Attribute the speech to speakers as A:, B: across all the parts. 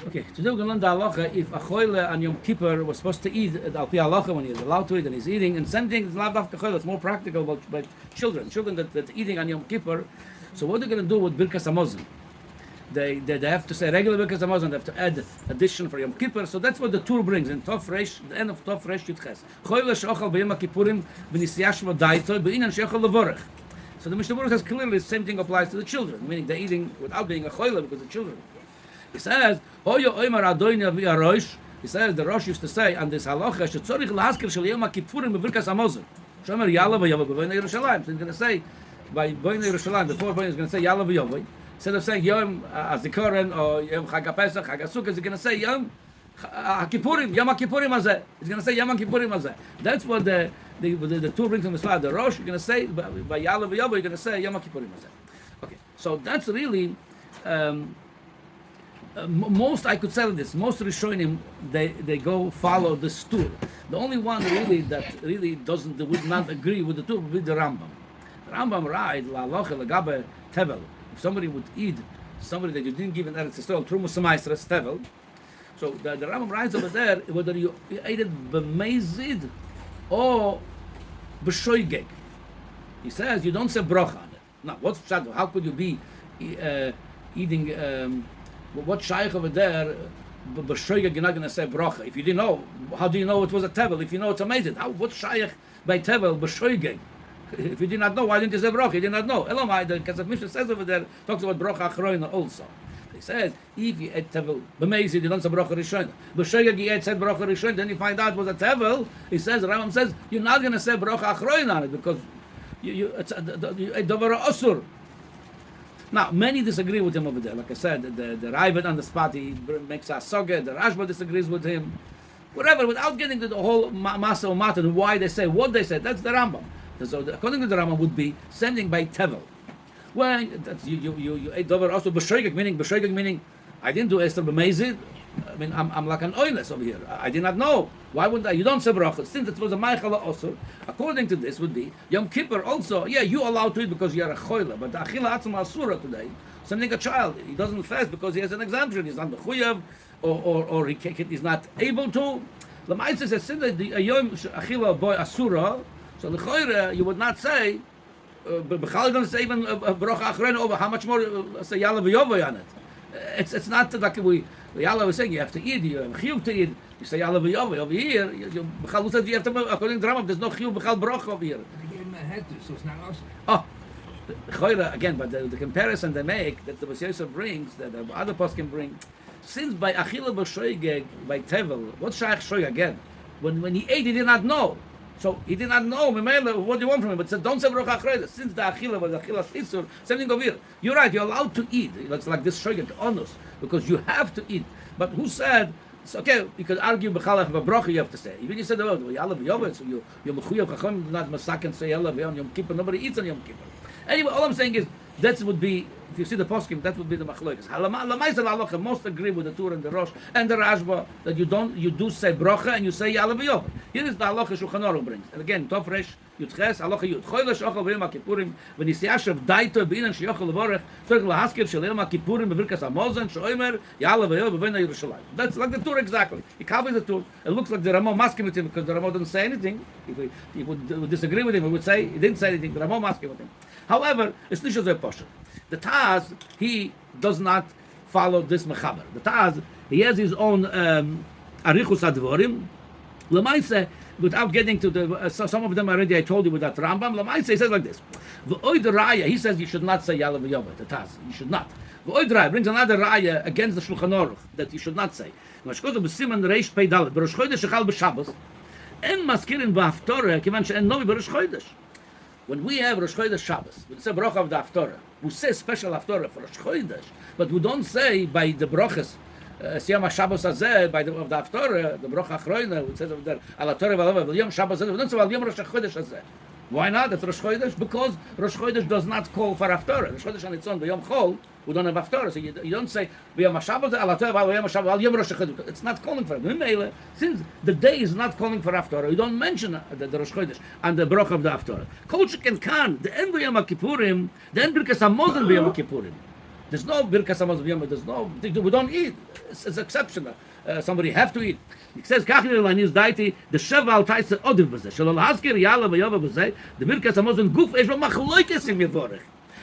A: Okay, today we're going to learn the halacha if a choile on Yom Kippur was supposed to eat al pi halacha when he is allowed to eat and he's eating, and same thing is lav dafka choile. It's more practical about children that eating on Yom Kippur. So what they're going to do with birkas hamazon? They have to say regular birkas hamazon. They have to add addition for Yom Kippur. So that's what the Tur brings in Tov Reish, the end of Tov Reish Yud Ches. Choile she'ochal b'Yom Kippurim v'nisiyashva daito b'inan she'ochal levorech. So the Mishnah Berurah says clearly the same thing applies to the children, meaning they're eating without being a choile because they're children. He says, Oyo Oymar Adoyna via Rosh. He says the Rosh used to say on this halacha, Shetzorich lahaskir shel Yom Kippurim b'virkas hamazon. Shomer Yala v'Yavo b'Boinei Yerushalayim. So he's going to say by Boinei Yerushalayim, the four Boinei is going to say Yala v'Yavo. Instead of saying Yom Azikaron or Yom Chag HaPesach, Chag HaSukkah, he's going to say Yom HaKippurim, Yom HaKippurim Hazeh. He's going to say Yom HaKippurim Hazeh. That's what the two brings from the Sfad. The Rosh, you're going to say by Yala v'Yavo, you're going to say Yom HaKippurim Hazeh. Okay, so that's really. Most I could say this. Most Rishonim they go follow the stool. The only one that really would not agree with the tour would be the Rambam. The Rambam writes la halacha legabe tevel. If somebody would eat somebody that you didn't give an Eretz Yisrael trumus semaisres tevel, so the Rambam writes over there whether you ate it b'meizid or b'shoigeg. He says you don't say bracha on it. Now what's pshat? How could you be eating? What shaykh over there, b'shoigeg, you're not going to say bracha. If you didn't know, how do you know it was a tevel? If you know it's amazing, what shaykh by tevel b'shoigeg? If you did not know, why didn't you say bracha? You did not know. Elamai, the Kesef Mishnah says over there, talks about bracha achroina also. He says, if you ate tevel b'meizid, you don't say bracha rishon. B'shoigeg, you ate said bracha rishon, then you find out it was a tevel. He says, the Rambam says, you're not going to say bracha achroina on it because you ate davar asur. Now, many disagree with him over there. Like I said, the Raavad on the spot, he makes a soga, the Rashba disagrees with him. Whatever, without getting to the whole masa or mata, and why they say what they say, that's the Rambam. So, according to the Rambam, would be sending by tevel. When you ate dover also b'shoigeg, meaning I didn't do Esther b'meizid. I mean, I'm like an oiless over here. I did not know. Why wouldn't I? You don't say bracha. Since it was a ma'achala osur, according to this would be Yom Kippur also. Yeah, you allowed to eat because you are a choila, but the achila atzma asura today. Something a child, he doesn't fast because he has an exemption. He's not mechuyav, or he's not able to. L'ma'aseh says since the yom achila boy asura, so the choira you would not say. B'chal don't say even bracha achrona over how much more say yala v'yovoy on it. It's not like Yalla was saying you have to eat, you have chiyuv to eat. You say Yalla v'yovoy over here. B'chal says you have to. According to Rambam, there's no chiyuv b'chal bracha over here.
B: So it's not us.
A: Oh, choira again, but the comparison they make that the Bas Yosef brings, that the other poskim bring, since by achila b'shoigeg by tevel, what's shaykh shoy again? When he ate, he did not know. So he did not know, what do you want from him? But said, don't say bracha achrayda. Since the achila was achila sisur, same thing over here. You're right, you're allowed to eat. It's like this shoyget onus, because you have to eat. But who said, it's okay, you could argue b'chalach b'bracha you have to say. Even you said, oh, yalla v'yovet, so you're mechuyav chacham, not masak and say yalla v'yon Yom Kippur. Nobody eats on Yom Kippur. Anyway, all I'm saying is, that would be, if you see the poskim, that would be the machlokas. Lamaisa halacha most agree with the Tur and the Rosh and the Rashba that you do say bracha and you say yalla v'yovet. Here is the halacha Shulchan Aruch brings. And again, Tov Resh Yud Ches halacha Yud. Choyle she'ochel b'Yom Kippurim v'nisiyashav daito b'inan she'ochel levorech tzorich lahaskir shel Yom Kippurim b'virkas hamazon she'omer yalla v'yovet b'Boinei Yerushalayim. That's like the Tur exactly. He covers the Tur. It looks like the Ramo masking with him because the Ramo didn't say anything. If he would disagree with him, he would say he didn't say anything. The Ramo masking with him. However, it's not a portion. The Taz, he does not follow this mechaber. The Taz, he has his own arichus advorim. Lamaise, without getting to the some of them already I told you with that Rambam. Lamaise, he says like this: V'oid raya, he says you should not say yalla v'yovet. The Taz, you should not. V'oid raya brings another raya against the Shulchan Aruch that you should not say. Mashkoto b'siman reish pei dalet b'rosh chodesh echal b'Shabbos en maskirin b'haftorah kivan she'en novi b'rosh chodesh. When we have Rosh Chodesh Shabbos, we say bracha of the Haftorah. We say special Haftorah for Rosh Chodesh, but we don't say by the brachas, Siyam HaShabbos Hazeh, by the of the Haftorah, the bracha Achroina, we say over there, Al HaTorah V'Alav, Yom Shabbos Hazeh, we don't say Al Yom Rosh Chodesh Hazeh. Why not? That's Rosh Chodesh, because Rosh Chodesh does not call for Haftorah. Rosh Chodesh on its own, Yom Chol, we don't have Haftorah, so you don't say Yom HaShabbos, Al HaTorah, Yom HaShabbos, Al Yom Rosh Chodesh. It's not calling for it. Since the day is not calling for Haftorah, you don't mention the Rosh Chodesh and the bracha of the Haftorah. Kol sheken kan, the end of Yom Kippurim, the end Birkas Hamazon by Yom Kippurim. There's no Birkas Hamazon Yom. There's no. We don't eat. It's exceptional. Somebody have to eat. It says Kachli Lanis Daiti the Sheval Taisa Odiv Bazeh. Shalol Haskir Yala V'Yova Bazeh. The Birkas Hamazon Guf Esh Machloikes in Yevorech.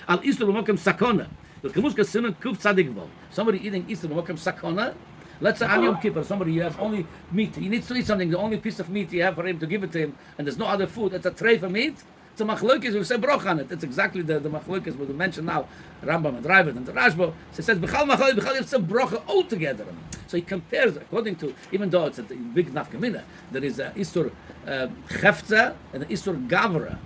A: Al Isur B'Mokem Sakona. The Kemushka Sinan Kuf Tzadik Vov. Somebody eating Isur B'Mokem Sakona. Let's say on Yom Kippur, somebody you have only meat. He needs to eat something. The only piece of meat you have for him to give it to him, and there's no other food. It's a tray for meat. It's a machlokes. We say broch on it. It's exactly the machlokes we mentioned now. Rambam and Ravid and the Rashba. So it says b'chal machlokes b'chal it's a brocha altogether. So he compares according to, even though it's a big nafkamina, there is a isur chefza and an isur gavra.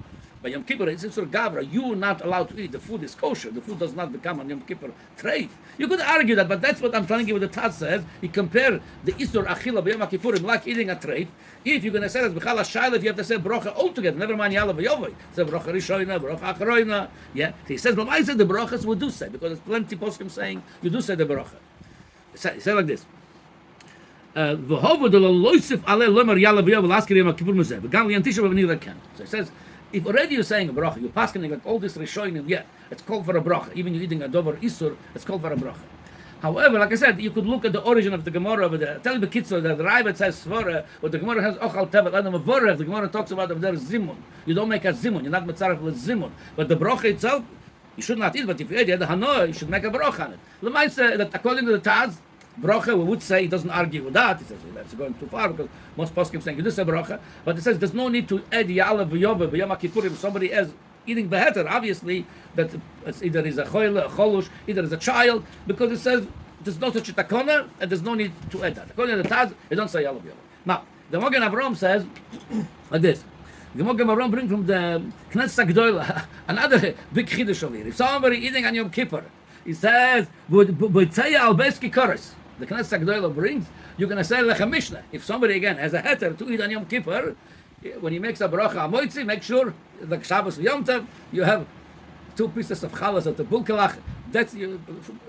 A: By Yom Kippur, it's Isur Gavra. You are not allowed to eat. The food is kosher. The food does not become on Yom Kippur treif. You could argue that, but that's what I'm telling you what the Taz says. He compared the Isur Achila by Yom Kippurim like eating a treif. If you're going to say that B'chal HaShaila, you have to say Brocha altogether. Never mind Yala V'Yovai. Say Brocha Rishoina, Brocha Achroina. Yeah. He says, but why say the Brochas we do say? Because there's plenty of poskim saying you do say the Brocha. He said like this. So he says, if already you're saying a bracha, you're passing like all this rishonim, yeah, it's called for a bracha. Even you're eating a dover isur, it's called for a bracha. However, like I said, you could look at the origin of the Gemara over there. Tell me, Kitzur, that the Rabbit says svara, but the Gemara has ochal tevel adam avorev. The Gemara talks about if there is zimun. You don't make a zimun. You're not mitzaref with zimun. But the bracha itself, you should not eat. But if you eat the hanoah, you should make a bracha on it. L'maisa that according to the Taz, bracha, we would say, he doesn't argue with that. He says, well, that's going too far because most poskim saying, you do say bracha. But he says, there's no need to add ya'ala v'yova b'yom kippurim. Somebody else eating beheter, obviously, that it's either is a choyle, a cholush, either is a child, because it says, there's no such a takona, and there's no need to add that. According to the Taz, it don't say ya'ala v'yova. Now, the Mogen Avram says, like this. The Mogen Avram brings from the Knesset Gdoila another big chiddush over here. If somebody eating on Yom Kippur, he says, "B'tzaya al beski koros." The Knesset Gdoila brings, you're going to say Lechem Mishnah. If somebody again has a heter to eat on Yom Kippur, when he makes a bracha amoitzi, make sure the Shabbos Yom Tov you have 2 pieces of chalas at the bulkelach. That's the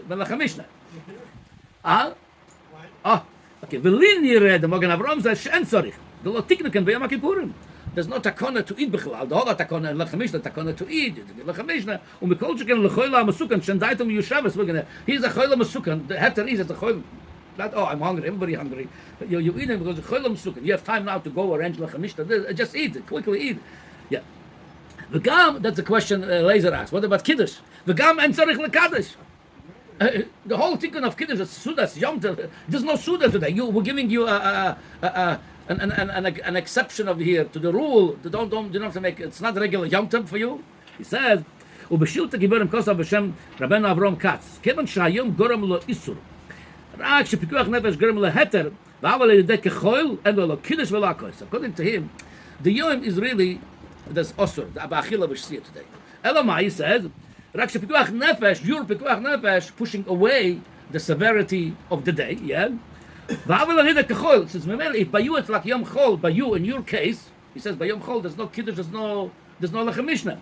A: Lechem Mishnah. Okay. V'lin yireh the Mogen Avram says she'en tzorich. The lo tiknuken b'Yom Kippurim. There's no takona to eat b'chlal. The whole takona in Lechem Mishnah, takona to eat. Lechem Mishnah, umikol sheken lechoyla masukan shendaitum yushavas. We're gonna. He's a choyla masukan. The heter is at the choyla. Not, oh, I'm hungry. Everybody hungry. But you're eating because the choyla masukan. You have time now to go arrange Lechem Mishnah. Just eat it. Quickly eat. Yeah. V'gam. That's the question Laser asked. What about Kiddush? V'gam en tzarich lekaddish. The whole tikkun of Kiddush is Sudas Yom Tov. There's no Suda today. We're giving you an exception over here to the rule. You don't have to make it's not regular Yom Tov for you. He says, "Ubeshilta giberim kosav b'shem Rabbeinu Avram Katz. Kevan shayom goram lo isur. Rak shepikuach nefesh goram lo heter. V'aval yedek kechoil and lo Kiddush v'lo akos." According to him, the Yom is really there's osur. The abachila we see it today. Elamai, he says. Rak shepikuach nefesh, your pikuach nefesh, pushing away the severity of the day, yeah? V'avel says, if by you it's like Yom Chol, by you in your case, he says by Yom Chol there's no Kiddush, there's no Lechem Mishnah.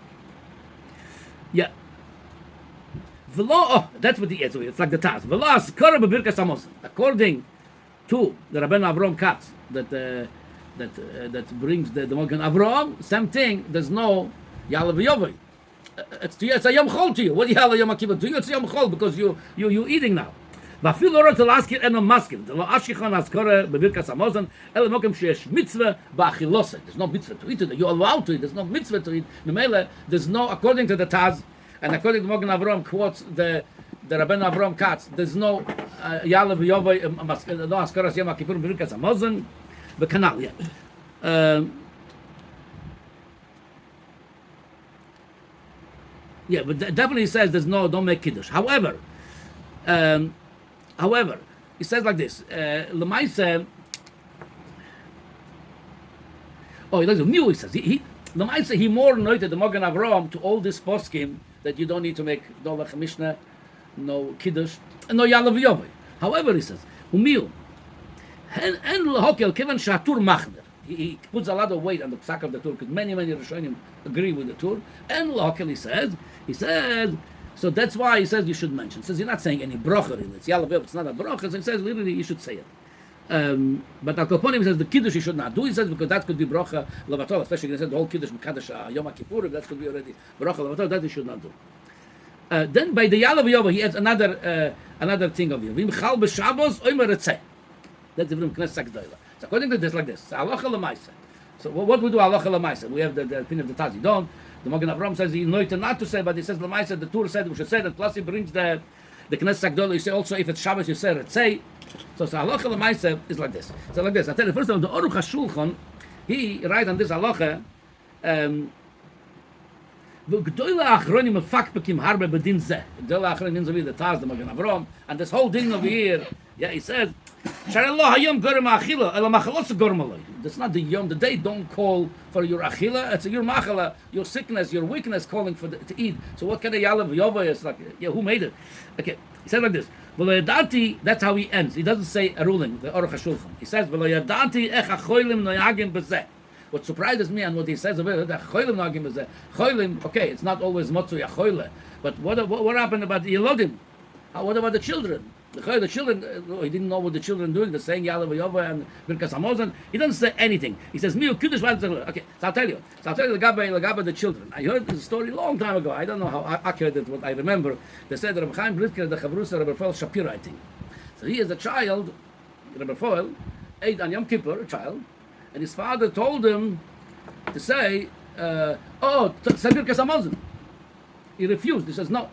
A: Yeah. That's what the answer is. It's like the Taz. V'lo kora b'birkas Amos. According to the Rabbeinu Avram Katz, that brings the Mogen Avram, same thing. There's no Ya'ala v'Yovai. It's a Yom Chol to you. What do you have a Yom Kippur to you? It's Yom Chol because you're eating now. ואפילו לא רוצה להזכיר אינו מסכים. זה לא אשכחון אזכורה בברכת המזון, אלא מוקם שיש מצווה באכילוסה. There's no mitzvah to eat it. You're allowed to eat. There's no mitzvah to eat. ממילא, there's no, according to the Taz, and according to Mogen Avram quotes the Rabbeinu Avram Katz, there's no יעלה ויובוי, לא אזכורת יום הכיפור בברכת המזון, וכנ"ל, yeah. Yeah, but definitely says don't make kiddush. However, he says like this. Lemaise. Oh, he does new. He says Lemaise he more noted the Mogen Avram to all this poskim that you don't need to make no Lechem Mishnah, no kiddush, and no Ya'ala v'Yovai. However, he says Umiu and lehokel kivan shatur machner. He puts a lot of weight on the psak of the Tur because many Rishonim agree with the Tur. And Lokel, he says, so that's why he says you should mention. He says you're not saying any brocha in it. It's Ya'ala v'Yovai, it's not a brocha. So he says literally you should say it. But Al Koponim says the Kiddush you should not do. He says because that could be brocha levatol, especially he said the whole Kiddush Mekadosh Yom Kippur, that could be already brocha levatol, that you should not do. Then by the Yalav Yova, he adds another thing of you. Vim chal b'Shabbos oimer retzeh. That's the Knesset Gdoila. So according to this, like this, halacha l'maisa. So what we do halacha l'maisa? We have the opinion of the Tazidon. The Magen Avraham says he knows not to say, but he says l'maisa. The Tur said we should say that. Plus he brings the Knesset Gdoila. You say also if it's Shabbos, you say retzeh. So halacha l'maisa is like this. So like this. I tell you first of all, the Aruch HaShulchan, he writes on this halacha. Gdoila achronim mefakpekim harbe bedin zeh. Gdoila achronim means the Taz, the Magen Avraham, and this whole thing over here. Yeah, he says, "Sharallah hayom gorem achila, ela machalot gorem aloi." That's not the yom. The day don't call for your achila. It's your machala, your sickness, your weakness calling for to eat. So what kind of yalav yova is like? Yeah, who made it? Okay, he said like this. V'lo yadati. That's how he ends. He doesn't say a ruling. The Aruch HaShulchan. He says, "V'lo yadati ech achoylim noyagim bezeh." What surprises me and what he says about the cholim nagim is that cholim. Okay, it's not always motzu yachoyle, but what happened about the yelodim? What about the children? The children, he didn't know what the children doing. They're saying Yalav Yova and Birkas Hamazon. He doesn't say anything. He says Miu Kidush. Okay, so I'll tell you the Gabe the children. I heard this story a long time ago. I don't know how accurate it. What I remember, they said Rabbi Chaim Brisker, the Chavrusa Rabbi Foel Shapira, I think. So he as a child, Rabbi Foel ate on Yom Kippur, a child. And his father told him to say, say Birkas Hamazon. He refused. He says, no.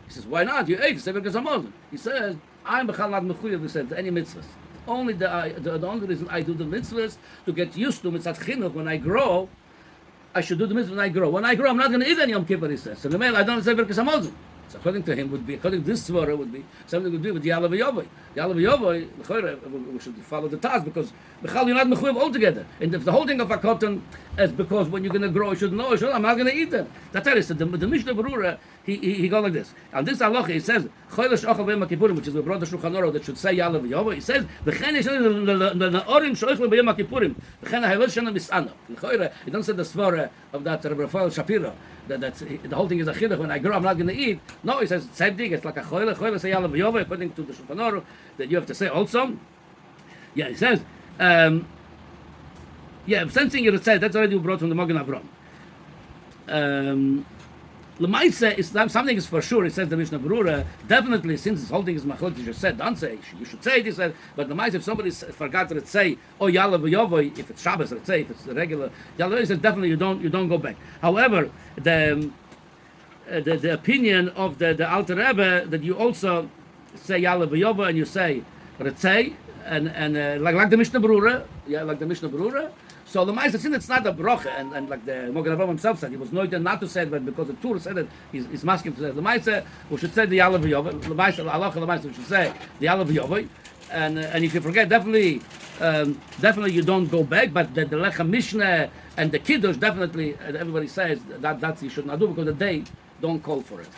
A: He says, why not? You ate, say Birkas Hamazon. He says, I'm b'chal not mechuyev, he said, to any mitzvahs. Only the only reason I do the mitzvahs to get used to mitzvah chinuch. When I grow, I should do the mitzvahs when I grow. When I grow, I'm not going to eat any Yom Kippur, he says. So the male, I don't say Birkas Hamazon. So according to him, according to this svara, would be something to do with Yalav Yovai. Yalav Yovai, we should follow the task because Bechal you're not mechuyev altogether. And if the whole thing of a cotton is because when you're going to grow, you should know, I'm not going to eat them. That's how it is. The Mishnah Berurah, he goes like this. And this halacha, he says, Cholesh Ochel B'Yom Kippurim, which is the brother Shulchan Aruch that should say Yalav Yovai. He says, V'chen yesh l'na'orim she'ochel B'Yom Kippurim, V'chen ha'helel shena mis'ano. He doesn't say the svara of that Rabbi Foel Shapira. That's the whole thing is a chidduch. When I grow, I'm not going to eat. No, he says same thing. It's like a choyle say Yalav Yovai according to the Shulchan Aruch that you have to say also. Yeah, he says. Sensing you say that's already brought from the Magen Avraham. L'maisa is something is for sure. It says the Mishnah Berurah definitely since this whole thing is machlokes. You just said don't say. You should say it. He said, but l'maisa if somebody forgot to say Yalav Yovai if it's Shabbos, let's say if it's the regular Yalav, he says definitely you don't go back. However, the opinion of the Alter Rebbe that you also say Yalav Yovai and you say Retzei and like the Mishnah Berurah, like the Mishnah Berurah. So the Ma'aser, since it's not a brocha, and like the Magen Avraham himself said, he was noted not to say it, but because the Tur said it, he's masking to say the Ma'aser, we should say the Yalav Yovai. The Ma'aser, halacha the Ma'aser, we should say the Yalav Yovai. And if you forget, definitely you don't go back. But the Lechem Mishnah and the Kiddush, definitely everybody says that you should not do because the day don't call for it.